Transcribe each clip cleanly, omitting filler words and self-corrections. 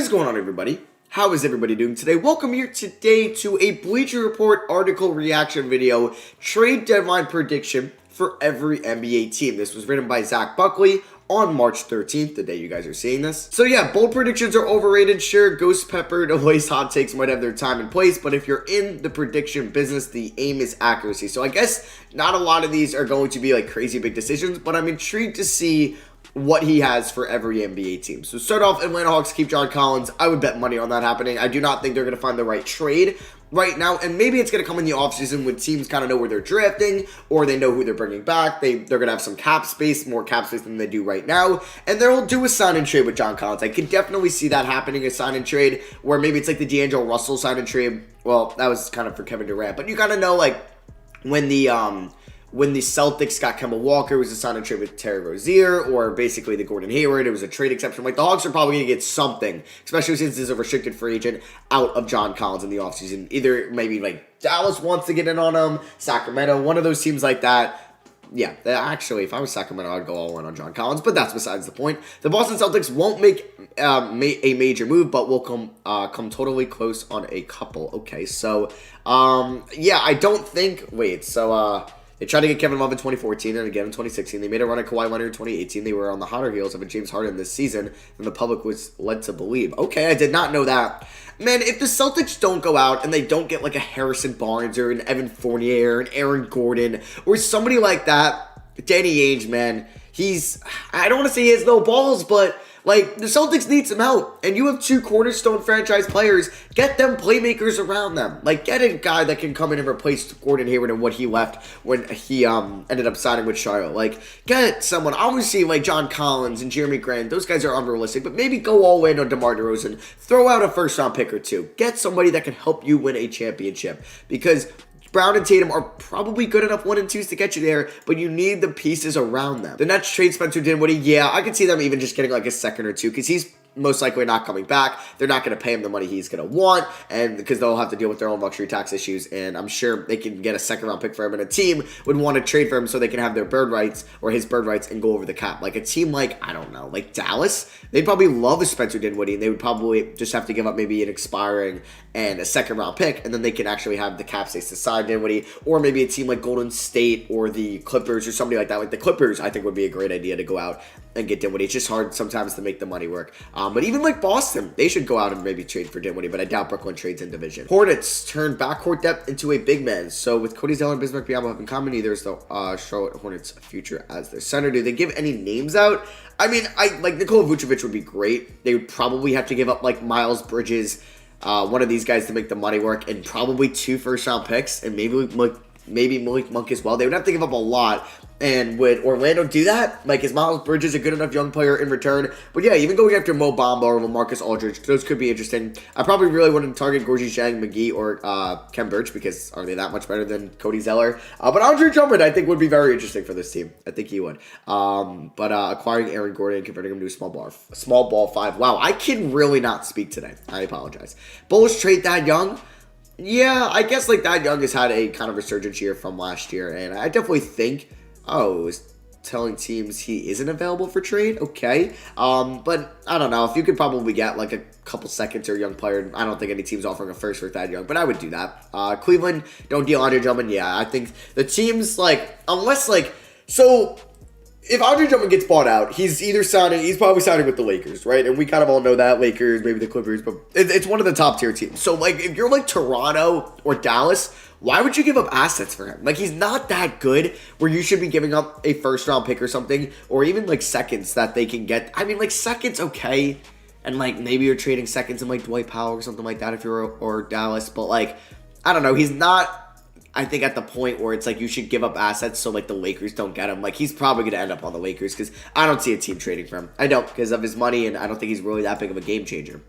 What is going on, everybody? How is everybody doing today? Welcome here today to a Bleacher Report article reaction video, trade deadline prediction for every NBA team. This was written by Zach Buckley on March 13th, the day you guys are seeing this. So yeah, bold predictions are overrated. Sure, Ghost Pepper, Noise hot takes might have their time and place, but if you're in the prediction business, the aim is accuracy. So I guess not a lot of these are going to be like crazy big decisions, but I'm intrigued to see what he has for every NBA team. So start off, Atlanta Hawks keep John Collins. I would bet money on that happening. I do not think they're going to find the right trade right now, and maybe it's going to come in the offseason when teams kind of know where they're drafting, or they know who they're bringing back. They're going to have some cap space, more cap space than they do right now, and they'll do a sign and trade with John Collins. I could definitely see that happening, a sign and trade, where maybe it's like the D'Angelo Russell sign and trade. Well, that was kind of for Kevin Durant, but you got to know, like, when the Celtics got Kemba Walker, it was a sign and trade with Terry Rozier, or basically the Gordon Hayward, it was a trade exception. Like, the Hawks are probably going to get something, especially since there's a restricted free agent, out of John Collins in the offseason. Either maybe, like, Dallas wants to get in on him, Sacramento, one of those teams like that. Yeah, actually, if I was Sacramento, I'd go all in on John Collins, but that's besides the point. The Boston Celtics won't make a major move, but will come totally close on a couple. Okay, so, yeah, I don't think, they tried to get Kevin Love in 2014 and again in 2016. They made a run at Kawhi Leonard in 2018. They were on the hotter heels of a James Harden this season than the public was led to believe. Okay, I did not know that. Man, if the Celtics don't go out and they don't get like a Harrison Barnes or an Evan Fournier or an Aaron Gordon or somebody like that, Danny Ainge, man, I don't want to say he has no balls, but like, the Celtics need some help, and you have two cornerstone franchise players. Get them playmakers around them. Like, get a guy that can come in and replace Gordon Hayward and what he left when he ended up signing with Charlotte. Like, get someone. Obviously, like John Collins and Jeremy Grant, those guys are unrealistic, but maybe go all in on DeMar DeRozan. Throw out a first-round pick or two. Get somebody that can help you win a championship, because Brown and Tatum are probably good enough 1 and 2s to get you there, but you need the pieces around them. The Nets trade Spencer Dinwiddie. Yeah, I could see them even just getting like a second or two, because he's most likely not coming back. They're not going to pay him the money he's going to want, and because they'll have to deal with their own luxury tax issues, and I'm sure they can get a second-round pick for him, and a team would want to trade for him so they can have their bird rights, or his bird rights, and go over the cap. Like a team like, I don't know, like Dallas, they'd probably love a Spencer Dinwiddie, and they would probably just have to give up maybe an expiring and a second-round pick, and then they can actually have the cap space to sign Dinwiddie, or maybe a team like Golden State or the Clippers or somebody like that. Like the Clippers, I think would be a great idea to go out and get Dinwiddie. It's just hard sometimes to make the money work. But even like Boston, they should go out and maybe trade for Dinwiddie, but I doubt Brooklyn trades in division. Hornets turn backcourt depth into a big man. So with Cody Zeller and Bismack Biyombo having common, neither is the Charlotte Hornets' future as their center. Do they give any names out? I mean, like Nikola Vucevic would be great. They would probably have to give up like Miles Bridges, one of these guys to make the money work, and probably 2 first-round picks, and maybe Malik Monk as well. They would have to give up a lot. And would Orlando do that? Like, is Miles Bridges a good enough young player in return? But yeah, even going after Mo Bamba or LaMarcus Aldridge, those could be interesting. I probably really wouldn't target Gorgie Shang, McGee, or Kem Birch, because are they that much better than Cody Zeller? But Andre Drummond, I think, would be very interesting for this team. I think he would. But acquiring Aaron Gordon and converting him to a small ball 5. Wow, I can really not speak today. I apologize. Bulls trade Thad Young. Yeah, I guess like Thad Young has had a kind of resurgence year from last year, and I definitely think, is telling teams he isn't available for trade. Okay. But I don't know. If you could probably get like a couple seconds or a young player, I don't think any team's offering a first for Thad Young, but I would do that. Cleveland, don't deal Andre Drummond. Yeah, I think the teams like, unless like, so if Andre Drummond gets bought out, he's probably signing with the Lakers, right? And we kind of all know that, Lakers, maybe the Clippers, but it's one of the top tier teams. So like, if you're like Toronto or Dallas, why would you give up assets for him? Like, he's not that good where you should be giving up a first-round pick or something, or even, like, seconds that they can get. I mean, like, seconds, okay, and, like, maybe you're trading seconds in, like, Dwight Powell or something like that if you're or Dallas, but, like, I don't know. He's not, I think, at the point where it's, like, you should give up assets so, like, the Lakers don't get him. Like, he's probably going to end up on the Lakers because I don't see a team trading for him. I don't, because of his money, and I don't think he's really that big of a game changer.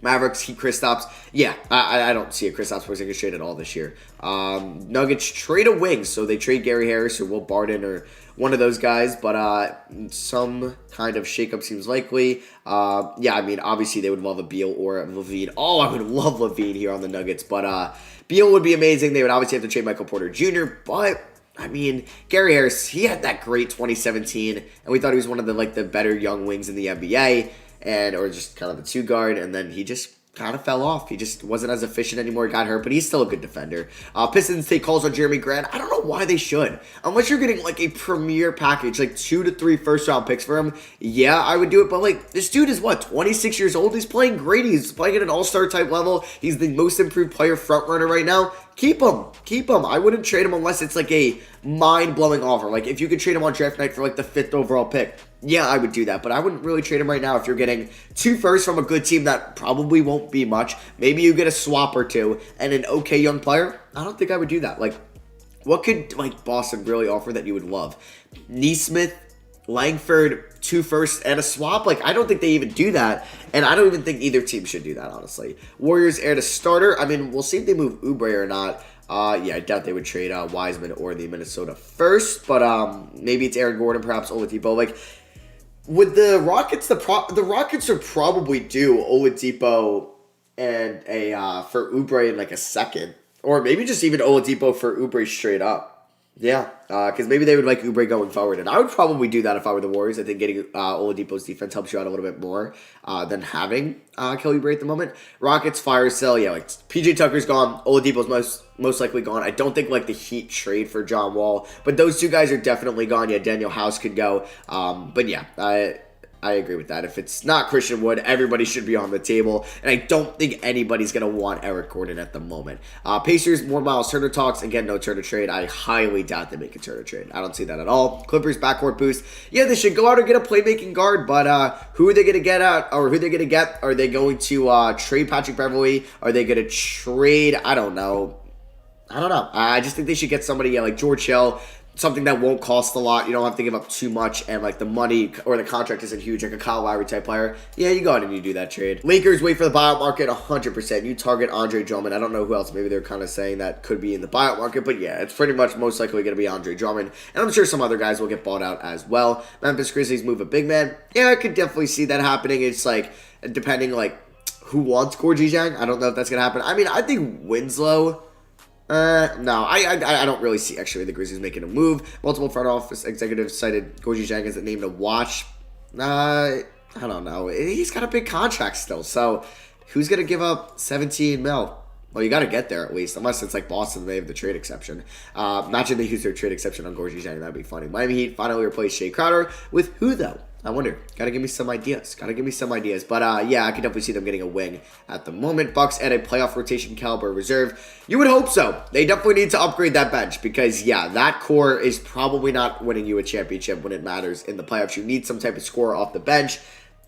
Mavericks keep Kristaps. Yeah, I don't see a Kristaps Porzingis trade at all this year. Nuggets trade a wing, so they trade Gary Harris or Will Barton or one of those guys, but some kind of shakeup seems likely. Yeah, I mean, obviously they would love a Beal or a LaVine. Oh, I would love LaVine here on the Nuggets, but Beal would be amazing. They would obviously have to trade Michael Porter Jr., but I mean, Gary Harris, he had that great 2017, and we thought he was one of the better young wings in the NBA. or just kind of the 2 guard, and then he just kind of fell off. He just wasn't as efficient anymore. He got hurt, but he's still a good defender. Pistons take calls on Jeremy Grant. I don't know why they should. Unless you're getting like a premier package, like 2 to 3 first-round picks for him, yeah, I would do it. But like, this dude is what, 26 years old? He's playing great. He's playing at an all-star type level. He's the most improved player front runner right now. Keep him. Keep him. I wouldn't trade him unless it's like a mind-blowing offer. Like if you could trade him on draft night for like the 5th overall pick, yeah, I would do that. But I wouldn't really trade him right now if you're getting 2 firsts from a good team that probably won't be much. Maybe you get a swap or 2 and an okay young player. I don't think I would do that. Like, what could like Boston really offer that you would love? Neesmith, Langford, 2 firsts and a swap? Like, I don't think they even do that, and I don't even think either team should do that, honestly. Warriors add a starter. I mean, we'll see if they move Oubre or not. Yeah, I doubt they would trade Wiseman or the Minnesota first, but maybe it's Aaron Gordon, perhaps Oladipo. Like, with the Rockets, the Rockets are probably due Oladipo and for Oubre in like a second, or maybe just even Oladipo for Oubre straight up. Yeah, because maybe they would like Oubre going forward, and I would probably do that if I were the Warriors. I think getting Oladipo's defense helps you out a little bit more than having Kelly Oubre at the moment. Rockets fire sale, yeah, like PJ Tucker's gone, Oladipo's most likely gone. I don't think like the Heat trade for John Wall, but those 2 guys are definitely gone. Yeah, Daniel House could go, but yeah, I agree with that. If it's not Christian Wood, everybody should be on the table. And I don't think anybody's going to want Eric Gordon at the moment. Pacers, more Miles Turner talks. Again, no Turner trade. I highly doubt they make a Turner trade. I don't see that at all. Clippers, backcourt boost. Yeah, they should go out and get a playmaking guard. But who are they going to get out? Or who are they going to get? Are they going to trade Patrick Beverley? Are they going to trade? I don't know. I just think they should get somebody like George Hill. Something that won't cost a lot. You don't have to give up too much, and like the money or the contract isn't huge, like a Kyle Lowry type player. Yeah, you go out and you do that trade. Lakers wait for the buyout market 100%. You target Andre Drummond. I don't know who else. Maybe they're kind of saying that could be in the buyout market, but yeah, it's pretty much most likely going to be Andre Drummond, and I'm sure some other guys will get bought out as well. Memphis Grizzlies move a big man. Yeah, I could definitely see that happening. It's like depending like who wants Gorgie Jang. I don't know if that's going to happen. I mean, I think Winslow. No, I don't really see actually the Grizzlies making a move. Multiple front office executives cited Gorgie Jang as a name to watch. I don't know. He's got a big contract still, so who's gonna give up 17 mil? Well, you got to get there at least, unless it's like Boston, they have the trade exception. Imagine they use their trade exception on Gorgie Jang. That'd be funny. Miami Heat finally replaced Shea Crowder with who though? I wonder. Gotta give me some ideas. But yeah, I could definitely see them getting a wing at the moment. Bucks at a playoff rotation caliber reserve. You would hope so. They definitely need to upgrade that bench because, yeah, that core is probably not winning you a championship when it matters in the playoffs. You need some type of scorer off the bench.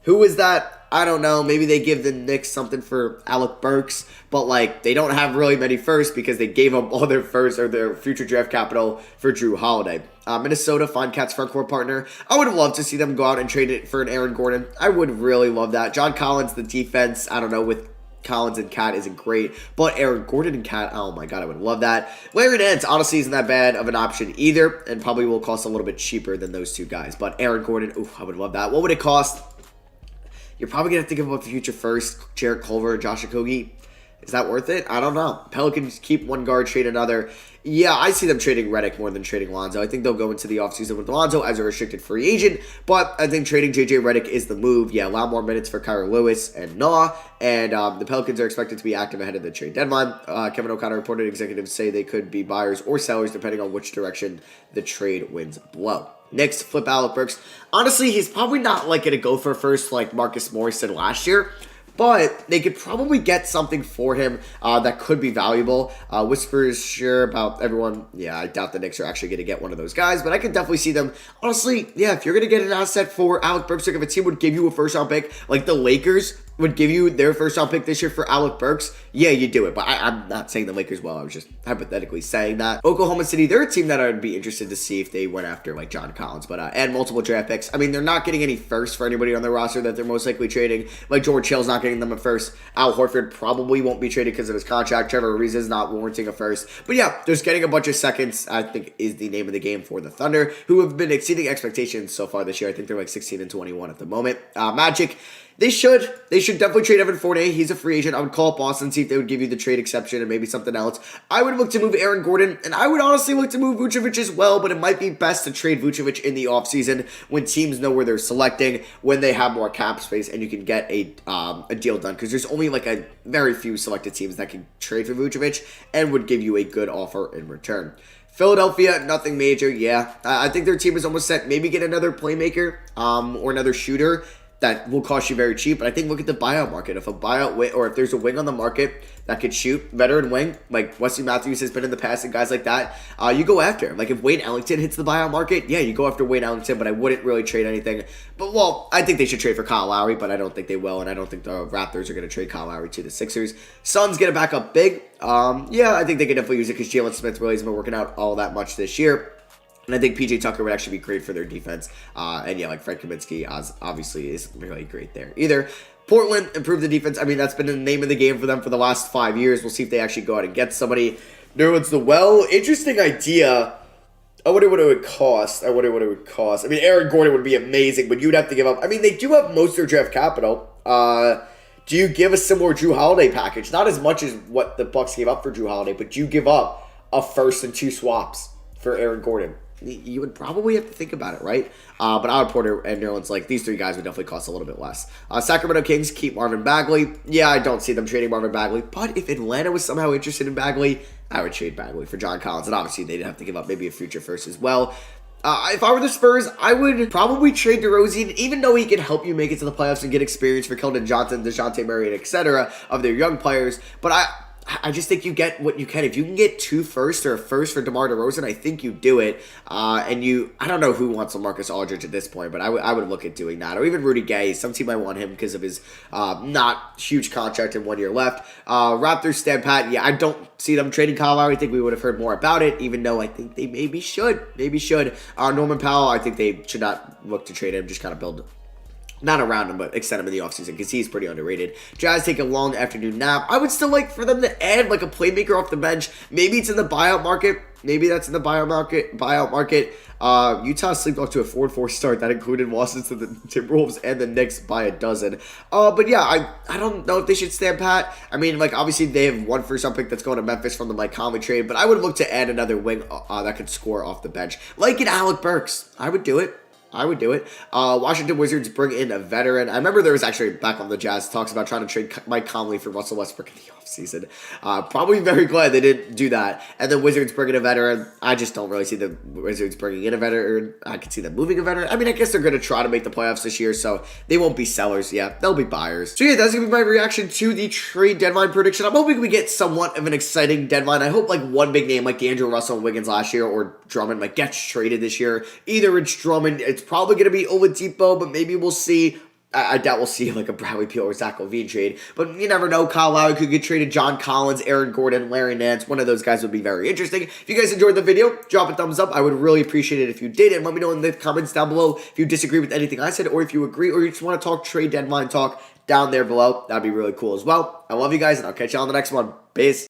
Who is that? I don't know. Maybe they give the Knicks something for Alec Burks, but like they don't have really many firsts because they gave up all their firsts or their future draft capital for Drew Holiday. Minnesota, find Cat's front court partner. I would love to see them go out and trade it for an Aaron Gordon. I would really love that. John Collins, the defense, I don't know, with Collins and Cat isn't great, but Aaron Gordon and Cat, oh my god, I would love that. Larry Nance honestly isn't that bad of an option either, and probably will cost a little bit cheaper than those 2 guys. But Aaron Gordon, ooh, I would love that. What would it cost? You're probably going to think about the future first. Jarrett Culver, Josh Okogie. Is that worth it? I don't know. Pelicans keep one guard, trade another. Yeah, I see them trading Redick more than trading Lonzo. I think they'll go into the offseason with Lonzo as a restricted free agent, but I think trading JJ Redick is the move. Yeah, allow more minutes for Kyra Lewis and Nah, and the Pelicans are expected to be active ahead of the trade deadline. Kevin O'Connor reported executives say they could be buyers or sellers depending on which direction the trade winds blow. Next, flip Alec Burks. Honestly, he's probably not like going to go for first like Marcus Morris did last year, but they could probably get something for him that could be valuable. Whispers sure about everyone. Yeah, I doubt the Knicks are actually going to get one of those guys, but I could definitely see them. Honestly, yeah, if you're going to get an asset for Alec Burks, like if a team would give you a first-round pick, like the Lakers would give you their first-round pick this year for Alec Burks, yeah, you do it. But I'm not saying the Lakers will. I was just hypothetically saying that. Oklahoma City, they're a team that I'd be interested to see if they went after like John Collins, but add multiple draft picks. I mean, they're not getting any first for anybody on their roster that they're most likely trading. Like George Hill's not getting them a first. Al Horford probably won't be traded because of his contract. Trevor Ariza is not warranting a first. But yeah, just getting a bunch of seconds, I think, is the name of the game for the Thunder, who have been exceeding expectations so far this year. I think they're like 16-21 at the moment. Magic. They should. They should definitely trade Evan Fournier. He's a free agent. I would call up Boston, see if they would give you the trade exception and maybe something else. I would look to move Aaron Gordon, and I would honestly look to move Vucevic as well, but it might be best to trade Vucevic in the offseason when teams know where they're selecting, when they have more cap space, and you can get a deal done. Because there's only like a very few selected teams that can trade for Vucevic and would give you a good offer in return. Philadelphia, nothing major, yeah. I think their team is almost set. Maybe get another playmaker or another shooter that will cost you very cheap. But I think look at the buyout market. If a buyout or if there's a wing on the market that could shoot, veteran wing, like Wesley Matthews has been in the past and guys like that, you go after him. Like if Wayne Ellington hits the buyout market, yeah, you go after Wayne Ellington, but I wouldn't really trade anything. But, well, I think they should trade for Kyle Lowry, but I don't think they will, and I don't think the Raptors are going to trade Kyle Lowry to the Sixers. Suns get it back up big. Yeah, I think they can definitely use it because Jalen Smith really hasn't been working out all that much this year. And I think PJ Tucker would actually be great for their defense. And yeah, like Frank Kaminsky obviously is really great there. Either Portland improve the defense. I mean, that's been the name of the game for them for the last 5 years. We'll see if they actually go out and get somebody. Nerlens Noel, interesting idea. I wonder what it would cost. I mean, Aaron Gordon would be amazing, but you'd have to give up. I mean, they do have most of their draft capital. Do you give a similar Drew Holiday package? Not as much as what the Bucks gave up for Drew Holiday, but do you give up a first and 2 swaps for Aaron Gordon? You would probably have to think about it, right? But Otto Porter and Nerlens, like, these 3 guys would definitely cost a little bit less. Sacramento Kings keep Marvin Bagley. Yeah, I don't see them trading Marvin Bagley, but if Atlanta was somehow interested in Bagley, I would trade Bagley for John Collins, and obviously they'd have to give up maybe a future first as well. If I were the Spurs, I would probably trade DeRozan, even though he can help you make it to the playoffs and get experience for Keldon Johnson, DeJounte Murray, etc. of their young players, but I just think you get what you can. If you can get 2 firsts or a first for DeMar DeRozan, I think you do it. I don't know who wants LaMarcus Aldridge at this point, but I would look at doing that. Or even Rudy Gay. Some team might want him because of his not huge contract and 1 year left. Raptors stand pat. Yeah, I don't see them trading Kyle Lowry. I think we would have heard more about it, even though I think they maybe should. Norman Powell, I think they should not look to trade him. Just kind of build not around him, but extend him in the offseason because he's pretty underrated. Jazz take a long afternoon nap. I would still like for them to add like a playmaker off the bench. Maybe it's in the buyout market. Maybe that's in the buyout market. Utah sleepwalked to a 4-4 start. That included losses to the Timberwolves and the Knicks by a dozen. But yeah, I don't know if they should stand pat. I mean, like, obviously they have 1 first-round pick that's going to Memphis from the Mike Conley trade, but I would look to add another wing that could score off the bench. Like an Alec Burks. I would do it. Washington Wizards bring in a veteran. I remember there was actually, back on the Jazz, talks about trying to trade Mike Conley for Russell Westbrook in the offseason. Probably very glad they didn't do that. And the Wizards bring in a veteran. I just don't really see the Wizards bringing in a veteran. I could see them moving a veteran. I mean, I guess they're going to try to make the playoffs this year, so they won't be sellers. Yeah, they'll be buyers. So yeah, that's going to be my reaction to the trade deadline prediction. I'm hoping we get somewhat of an exciting deadline. I hope like one big name like D'Angelo Russell and Wiggins last year or Drummond like gets traded this year. Either it's Drummond, it's probably going to be Oladipo, but maybe we'll see. I doubt we'll see like a Bradley Beal or Zach LaVine trade, but you never know. Kyle Lowry could get traded. John Collins, Aaron Gordon, Larry Nance. One of those guys would be very interesting. If you guys enjoyed the video, drop a thumbs up. I would really appreciate it if you did, and let me know in the comments down below if you disagree with anything I said, or if you agree, or you just want to talk trade deadline talk down there below. That'd be really cool as well. I love you guys, and I'll catch you on the next one. Peace.